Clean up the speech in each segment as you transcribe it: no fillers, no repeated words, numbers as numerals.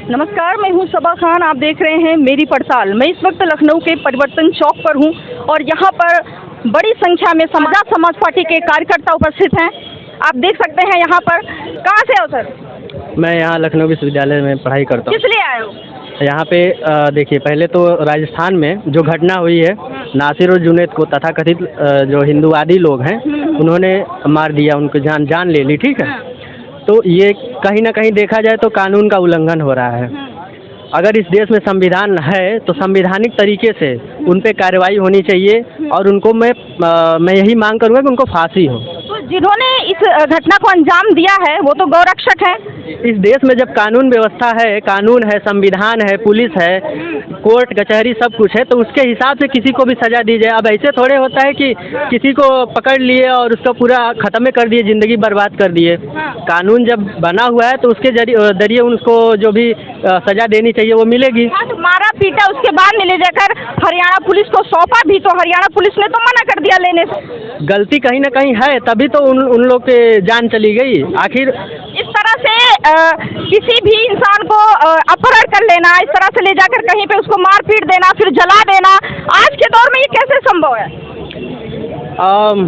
नमस्कार, मैं हूं सबा खान। आप देख रहे हैं मेरी पड़ताल। मैं इस वक्त लखनऊ के परिवर्तन चौक पर हूं और यहाँ पर बड़ी संख्या में समाज पार्टी के कार्यकर्ता उपस्थित हैं। आप देख सकते हैं यहाँ पर। कहाँ से हो सर? मैं यहाँ लखनऊ विश्वविद्यालय में पढ़ाई करता हूँ। किस लिए आए हो? यहाँ पे देखिए, पहले तो राजस्थान में जो घटना हुई है, नासिर और जुनैद को तथाकथित जो हिंदूवादी लोग हैं उन्होंने मार दिया, उनको जान ले ली। ठीक है, तो ये कहीं ना कहीं देखा जाए तो कानून का उल्लंघन हो रहा है। अगर इस देश में संविधान है तो संवैधानिक तरीके से उन पे कार्रवाई होनी चाहिए और उनको मैं यही मांग करूँगा कि उनको फांसी हो। तो जिन्होंने इस घटना को अंजाम दिया है वो तो गौरक्षक है। इस देश में जब कानून व्यवस्था है, कानून है, संविधान है, पुलिस है, कोर्ट कचहरी सब कुछ है, तो उसके हिसाब से किसी को भी सज़ा दी जाए। अब ऐसे थोड़े होता है कि किसी को पकड़ लिए और उसका पूरा ख़त्म कर दिए, ज़िंदगी बर्बाद कर दिए। कानून जब बना हुआ है तो उसके जरिए उनको जो भी सज़ा देनी चाहिए वो मिलेगी। मारा पीटा, उसके बाद ले जाकर हरियाणा पुलिस को सौंपा भी, तो हरियाणा पुलिस ने तो मना कर दिया लेने से। गलती कहीं ना कहीं है, तभी तो उन लोग के जान चली गई। आखिर इस तरह से किसी भी इंसान को अपहरण कर लेना, इस तरह से ले जाकर कहीं पे उसको मार पीट देना, फिर जला देना, आज के दौर में ये कैसे संभव है?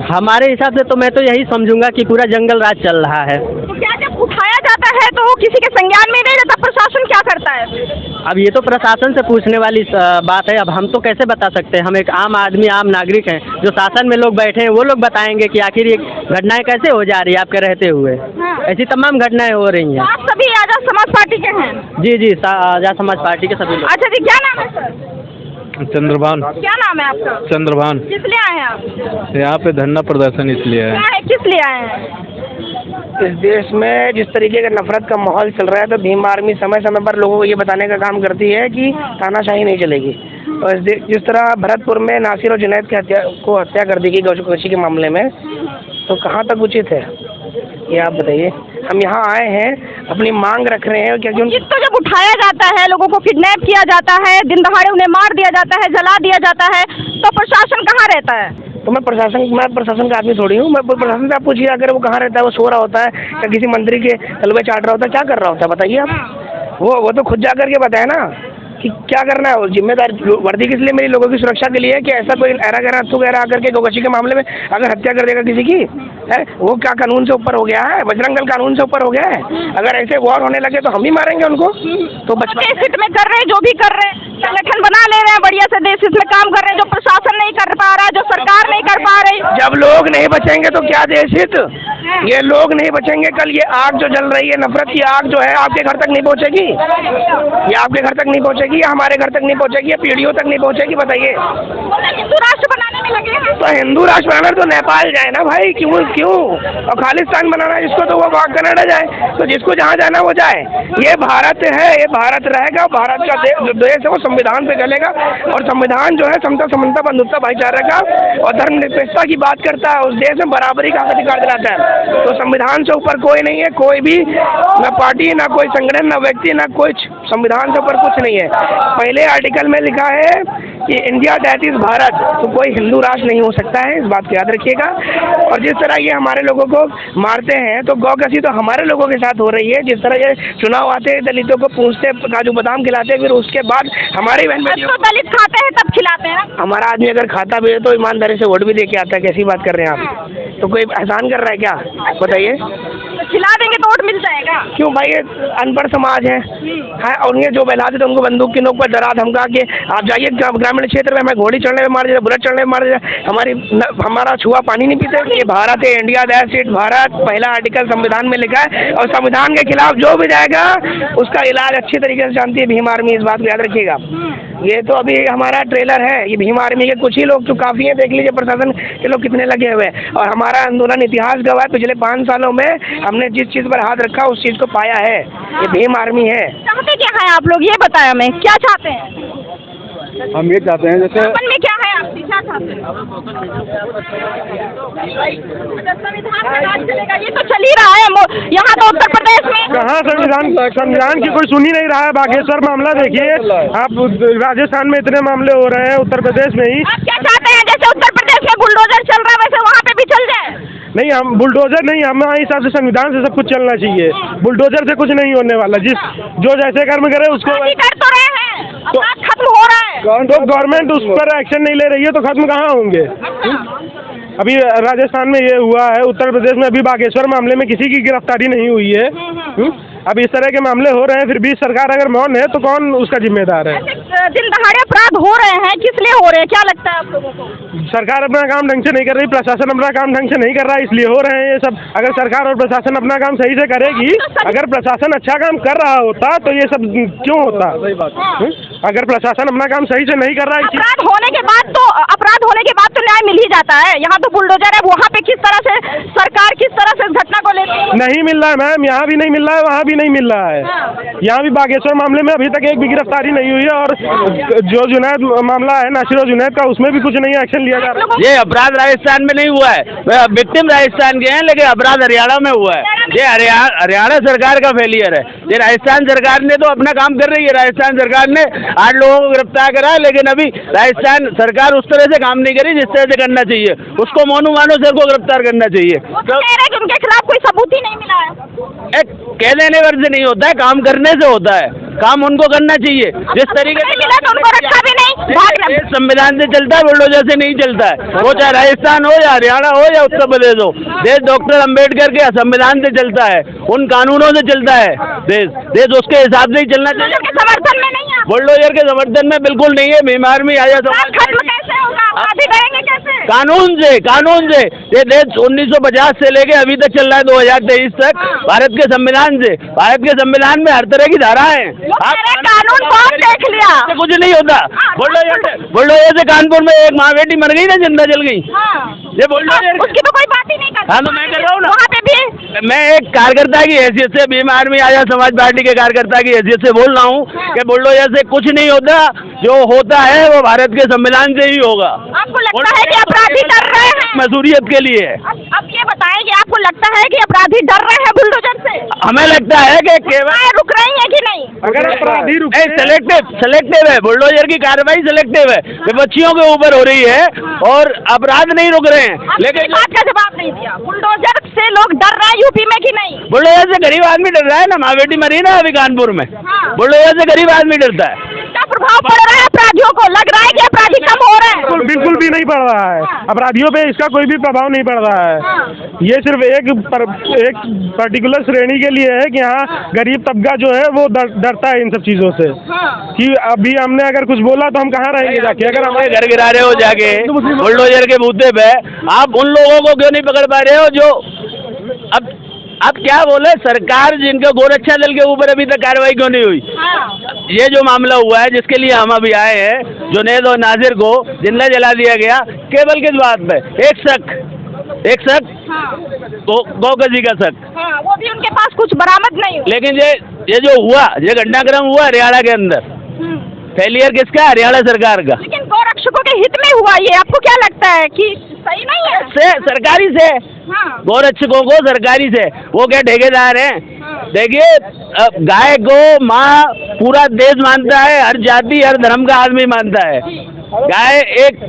हमारे हिसाब से तो मैं तो यही समझूंगा कि पूरा जंगल राज चल रहा है। तो क्या जब उठाया जाता है तो किसी के संज्ञान में नहीं रहता, प्रशासन क्या करता है? अब ये तो प्रशासन से पूछने वाली बात है। अब हम तो कैसे बता सकते हैं? हम एक आम आदमी, आम नागरिक हैं। जो शासन में लोग बैठे हैं वो लोग बताएंगे कि आखिर ये घटनाएं कैसे हो जा रही है आपके रहते हुए। ऐसी तमाम घटनाएं हो रही हैं। आप सभी आजाद समाज पार्टी के हैं? जी, आजाद समाज पार्टी के सभी लोग। अच्छा जी, क्या नाम है सर? चंद्रभान। क्या नाम है आपका? चंद्रभान। किस लिए आए हैं आप? यहाँ पे धरना प्रदर्शन इसलिए है। क्या है, किस लिए आए हैं? इस देश में जिस तरीके का नफरत का माहौल चल रहा है, तो भीम आर्मी समय समय पर लोगों को ये बताने का काम करती है कि तानाशाही नहीं चलेगी। और जिस तरह भरतपुर में नासिर और जुनैद की हत्या कर दी गई गौचक्रोशी के मामले में, तो कहाँ तक उचित है ये आप बताइए। हम यहाँ आए हैं, अपनी मांग रख रहे हैं क्योंकि तो जब उठाया जाता है, लोगों को किडनैप किया जाता है, दिन दहाड़े उन्हें मार दिया जाता है, जला दिया जाता है, तो प्रशासन कहाँ रहता है? तो मैं प्रशासन का आदमी थोड़ी हूँ। मैं प्रशासन से आप पूछिए, अगर वो कहाँ रहता है, वो सो रहा होता है या किसी मंत्री के तलवे चाट रहा होता है, क्या कर रहा होता है बताइए आप। वो तो खुद जा करके बताए ना कि क्या करना है। जिम्मेदार वर्दी किस लिए? मेरी लोगों की सुरक्षा के लिए है कि ऐसा कोई ऐरा आकर के गौकशी के मामले में अगर हत्या कर देगा किसी की है, वो क्या कानून से ऊपर हो गया है? बजरंग दल कानून से ऊपर हो गया है? अगर ऐसे वॉर होने लगे तो हम ही मारेंगे उनको। तो बचपन में कर रहे हैं, जो भी कर रहे हैं, संगठन बना ले रहे हैं, बढ़िया से देश में काम कर रहे हैं, जो प्रशासन नहीं कर पा रहा है, जो सरकार नहीं कर पा रही। जब लोग नहीं बचेंगे तो क्या देश हित? ये लोग नहीं बचेंगे, कल ये आग जो जल रही है, नफरत की आग जो है, आपके घर तक नहीं पहुँचेगी। ये आपके घर तक नहीं पहुँचेगी, या हमारे घर तक नहीं पहुँचेगी, या पीढ़ियों तक नहीं पहुँचेगी। बताइए, हिंदू राष्ट्र बनाने में लगे हैं। तो हिंदू राष्ट्र बनाना तो नेपाल जाए ना भाई, क्यों? और खालिस्तान बनाना जिसको तो वो कनाडा जाए। तो जिसको जहाँ जाना वो जाए। ये भारत है, ये भारत रहेगा। भारत का देश है, वो संविधान पे चलेगा। और संविधान जो है समता, समानता, बंधुत्व, भाईचारा का और धर्मनिरपेक्षता की बात करता है। उस देश में बराबरी का अधिकार दिलाता है। तो संविधान से ऊपर कोई नहीं है, कोई भी, ना पार्टी, ना कोई संगठन, ना व्यक्ति, ना कुछ। संविधान से ऊपर कुछ नहीं है। पहले आर्टिकल में लिखा है कि इंडिया दैट इज भारत। तो कोई हिंदू राष्ट्र नहीं हो सकता है, इस बात को याद रखिएगा। और जिस तरह ये हमारे लोगों को मारते हैं, तो गौकशी तो हमारे लोगों के साथ हो रही है। जिस तरह ये चुनाव आते हैं, दलितों को पूछते, काजू बादाम खिलाते, फिर उसके बाद हमारी बहन बेटियों को दलित खाते हैं तब खिलाते हैं। हमारा आदमी अगर खाता भी है तो ईमानदारी से वोट भी दे के आता है। कैसी बात कर रहे हैं आप? तो कोई एहसान कर रहा है क्या? बताइए। खिला देंगे तो वोट मिल जाएगा? क्यों भाई, ये अनपढ़ समाज है। और ये जो बहलाते थे उनको बंदूक की नोक पर डरा धमका के आप जाइए ग्रामीण क्षेत्र में, हमें घोड़ी चढ़ने में मार दिया, बुलेट चढ़ने में मार दिया, हमारा छुआ पानी नहीं पीते। ये भारत है, इंडिया दैट्स इट भारत। पहला आर्टिकल संविधान में लिखा है। और संविधान के खिलाफ जो भी जाएगा उसका इलाज अच्छी तरीके से जानती है भीम आर्मी, इस बात को याद रखिएगा। ये तो अभी हमारा ट्रेलर है। ये भीम आर्मी के कुछ ही लोग जो काफ़ी हैं, देख लीजिए प्रशासन के लोग कितने लगे हुए हैं। और हमारा आंदोलन इतिहास गवाह, पिछले 5 सालों में हमने जिस चीज़ पर हाथ रखा उस चीज़ को पाया है। ये भीम आर्मी है। चाहते क्या है आप लोग, ये बताया हमें, क्या चाहते हैं? हम ये चाहते हैं, जैसे मन में क्या है आपकी, क्या चाहते हैं? संविधान का राज चलेगा, ये तो चल ही रहा है यहाँ तो उत्तर प्रदेश में। कहाँ संविधान की कोई सुन ही नहीं रहा है। बागेश्वर मामला देखिए आप, राजस्थान में इतने मामले हो रहे हैं, उत्तर प्रदेश में ही। आप क्या चाहते हैं, जैसे उत्तर प्रदेश में बुलडोजर चल रहा है वैसे वहाँ पे भी चल जाए? नहीं, हम बुलडोजर नहीं, हमारे हिसाब से संविधान से सब कुछ चलना चाहिए। बुलडोजर से कुछ नहीं होने वाला, जो जैसे कर्म करे उसको कर तो रहे हैं, अपराध खत्म हो रहा है तो गवर्नमेंट उस पर एक्शन नहीं ले रही है तो खत्म कहाँ होंगे? अभी राजस्थान में ये हुआ है, उत्तर प्रदेश में अभी बागेश्वर मामले में किसी की गिरफ्तारी नहीं हुई है। अब इस तरह के मामले हो रहे हैं, फिर भी सरकार अगर मौन है तो कौन उसका जिम्मेदार है? दिन दहाड़े अपराध हो रहे हैं, किस लिए हो रहे हैं, क्या लगता है आप लोगों को? सरकार अपना काम ढंग से नहीं कर रही, प्रशासन अपना काम ढंग से नहीं कर रहा, इसलिए हो रहे हैं ये सब। अगर सरकार और प्रशासन अपना काम सही से करेगी, अगर प्रशासन अच्छा काम कर रहा होता तो ये सब क्यों होता? अगर प्रशासन अपना काम सही से नहीं कर रहा है, अपराध होने के बाद तो न्याय मिल ही जाता है। यहाँ तो बुलडोजर है, वहाँ पे किस तरह से सरकार किस तरह से इस घटना को लेती है? नहीं मिल रहा है मैम, यहाँ भी नहीं मिल रहा है, वहाँ भी नहीं मिल रहा है। यहाँ भी बागेश्वर मामले में अभी तक एक भी गिरफ्तारी नहीं हुई है, और जो जुनैद मामला है नासिर और जुनैद का, उसमें भी कुछ नहीं एक्शन लिया जा रहा है। ये अपराध राजस्थान में नहीं हुआ है, विक्टिम राजस्थान के हैं, लेकिन अपराध हरियाणा में हुआ है। ये हरियाणा सरकार का फेलियर है। ये राजस्थान सरकार ने तो अपना काम कर रही है। राजस्थान सरकार ने 8 लोगों को गिरफ्तार करा, लेकिन अभी राजस्थान सरकार उस तरह से काम नहीं करी जिस तरह से करना चाहिए। उसको मोनू मानो सर को गिरफ्तार करना चाहिए। तो कह रहे कि उनके खिलाफ कोई सबूत ही नहीं मिला है। कह देने पर से नहीं होता है, काम करने से होता है। काम उनको करना चाहिए जिस तरीके से मिला तो उनको रखा भी नहीं, भाग रहे। संविधान से चलता है, बुलडोजर से नहीं चलता है। वो चाहे राजस्थान हो या हरियाणा हो या उत्तर प्रदेश हो, देश डॉक्टर अम्बेडकर के संविधान से चलता है, उन कानूनों से चलता है। देश उसके हिसाब से ही चलना चाहिए। समर्थन में नहीं है, बुलडोजर के समर्थन में बिल्कुल नहीं है। बीमार में आया खत्म कैसे होगा, आगे करेंगे कैसे? कानून से ये देश 1950 से लेके अभी तक चल रहा है 2023 तक, भारत के संविधान से। भारत के संविधान में हर तरह की धाराएं हैं। कानून कौन देख लिया? कुछ नहीं होता। बुलडोजर से कानपुर में एक माँ बेटी मर गई ना, जिंदा जल गई। ये बुलडोजर उसकी तो कोई बात ही नहीं करता। हाँ, तो मैं कर रहा हूँ ना। वहाँ पे भी मैं एक कार्यकर्ता की हैसियत से, भीम आर्मी आजाद समाज पार्टी के कार्यकर्ता की हैसियत से बोल रहा हूँ कि बुलडोजर से कुछ नहीं होता। जो होता है वो भारत के संविधान से ही होगा। आपको लगता है कि अपराधी डर रहे हैं? मसूरियत के लिए। अब ये बताएं कि आपको लगता है कि अपराधी डर रहे हैं बुलडोजर से? हमें लगता है कि केवल रुक रही है कि नहीं? अगर अपराधी सेलेक्टिव है, बुलडोजर की कार्रवाई सेलेक्टिव है, विपक्षियों के ऊपर हो रही है और अपराध नहीं रुक रहे हैं। लेकिन बात का जवाब नहीं दिया। बुलडोजर से लोग डर रहे हैं यूपी में कि नहीं? बुलडोजर से गरीब आदमी डर रहा है ना, माँ बेटी मरी ना अभी कानपुर में। बुलडोजर से गरीब आदमी डरता है। क्या प्रभाव पड़ रहा है अपराधियों को? लग रहा है कि अपराधी कम हो रहे हैं? बिल्कुल भी नहीं पड़ रहा है। अपराधियों पे इसका कोई भी प्रभाव नहीं पड़ रहा है। ये सिर्फ एक पर्टिकुलर श्रेणी के लिए है कि यहाँ गरीब तबका जो है वो डरता है इन सब चीजों से, कि अभी हमने अगर कुछ बोला तो हम कहाँ रहेंगे जाके। अगर हमारे घर गिरा रहे हो जाके बुलडोजर के बूते पे, आप उन लोगों को क्यों नहीं पकड़ पा रहे हो जो अब क्या बोले सरकार, जिनके गोरक्षा दल के ऊपर अभी तक कार्रवाई क्यों नहीं हुई? ये जो मामला हुआ है जिसके लिए हम अभी आए हैं, जुनैद और नासिर को जिंदा जला दिया गया, केवल किस बात पे? एक शक गौकजी का शक। वो भी उनके पास कुछ बरामद नहीं हुआ। लेकिन ये जो हुआ, ये घटनाक्रम हुआ हरियाणा के अंदर, फेलियर किसका? हरियाणा सरकार का। लेकिन गौरक्षकों के हित में हुआ ये, आपको क्या लगता है कि सही नहीं है? सरकारी से गौरक्षकों को सरकारी से, वो क्या ठेकेदार हैं? देखिए, गाय को माँ पूरा देश मानता है, हर जाति हर धर्म का आदमी मानता है। गाय एक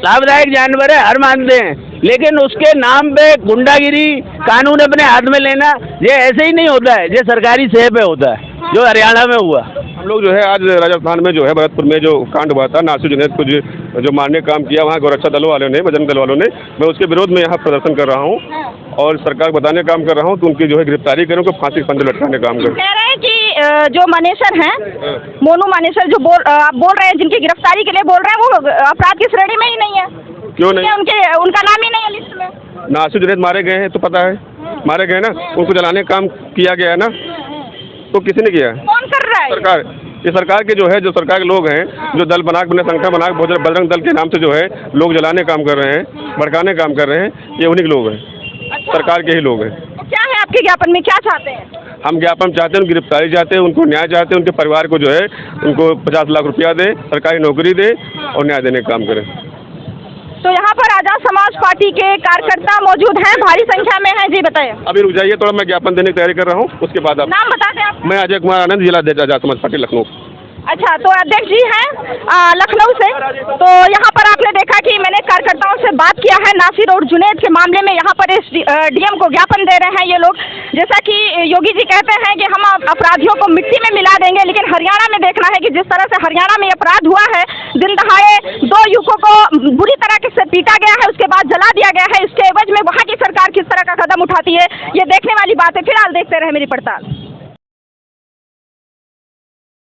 लाभदायक जानवर है, हर मानते हैं, लेकिन उसके नाम पे गुंडागिरी, कानून अपने हाथ में लेना, ये ऐसे ही नहीं होता है। ये सरकारी सेह पे होता है, जो हरियाणा में हुआ। हम लोग जो है आज राजस्थान में जो है भरतपुर में जो कांड हुआ था, नासिर जुनैद को जो मारने का काम किया वहाँ गोरक्षा दलों वालों ने, बजरंग दल वालों ने, मैं उसके विरोध में यहाँ प्रदर्शन कर रहा हूँ और सरकार को बताने का काम कर रहा हूँ तो उनकी जो है गिरफ्तारी करें, उनको फांसी के फंदे लटकाने का काम करें। कह रहे हैं कि जो मानेसर हैं, मोनू मानेसर जो आप बोल रहे हैं, जिनकी गिरफ्तारी के लिए बोल रहे हैं, वो अपराध की श्रेणी में ही नहीं है। क्यों नहीं? उनका नाम ही नहीं है लिस्ट में। नासिर जुनैद मारे गए हैं तो पता है, मारे गए ना, उनको जलाने का काम किया गया है ना, तो किसी ने किया? कौन कर रहा है? सरकार। ये सरकार के जो है, जो सरकार के लोग हैं, जो दल बना के, संख्या बना के बजरंग दल के नाम से जो है लोग जलाने काम कर रहे हैं, भड़काने काम कर रहे हैं, ये उन्हीं के लोग हैं। अच्छा। सरकार के ही लोग हैं। तो क्या है आपके ज्ञापन में, क्या चाहते हैं? हम ज्ञापन चाहते हैं, उनकी गिरफ्तारी चाहते हैं, उनको न्याय चाहते हैं, उनके परिवार को जो है उनको 50 लाख रुपया दे, सरकारी नौकरी दे और न्याय देने का काम करें। तो यहाँ पर आजाद समाज पार्टी के कार्यकर्ता मौजूद हैं, भारी संख्या में हैं। जी बताइए। अभी रुक जाइए थोड़ा, मैं ज्ञापन देने की तैयारी कर रहा हूँ, उसके बाद आप। नाम बता दें आप। मैं अजय कुमार आनंद, जिला अध्यक्ष आजाद समाज पार्टी लखनऊ। अच्छा, तो अध्यक्ष जी हैं लखनऊ से, तो यहाँ पर आपने देखा कि मैंने कार्यकर्ताओं से बात किया है नासिर और जुनैद के मामले में। यहाँ पर इस डीएम को ज्ञापन दे रहे हैं ये लोग, जैसा कि योगी जी कहते हैं कि हम अपराधियों को मिट्टी में मिला देंगे, लेकिन हरियाणा में देखना है कि जिस तरह से हरियाणा में अपराध हुआ है, दिन दहाड़े 2 युवकों को बुरी तरह से पीटा गया है, उसके बाद जला दिया गया है, इसके एवज में वहाँ की सरकार किस तरह का कदम उठाती है, ये देखने वाली बात है। फिलहाल देखते रहे मेरी पड़ताल।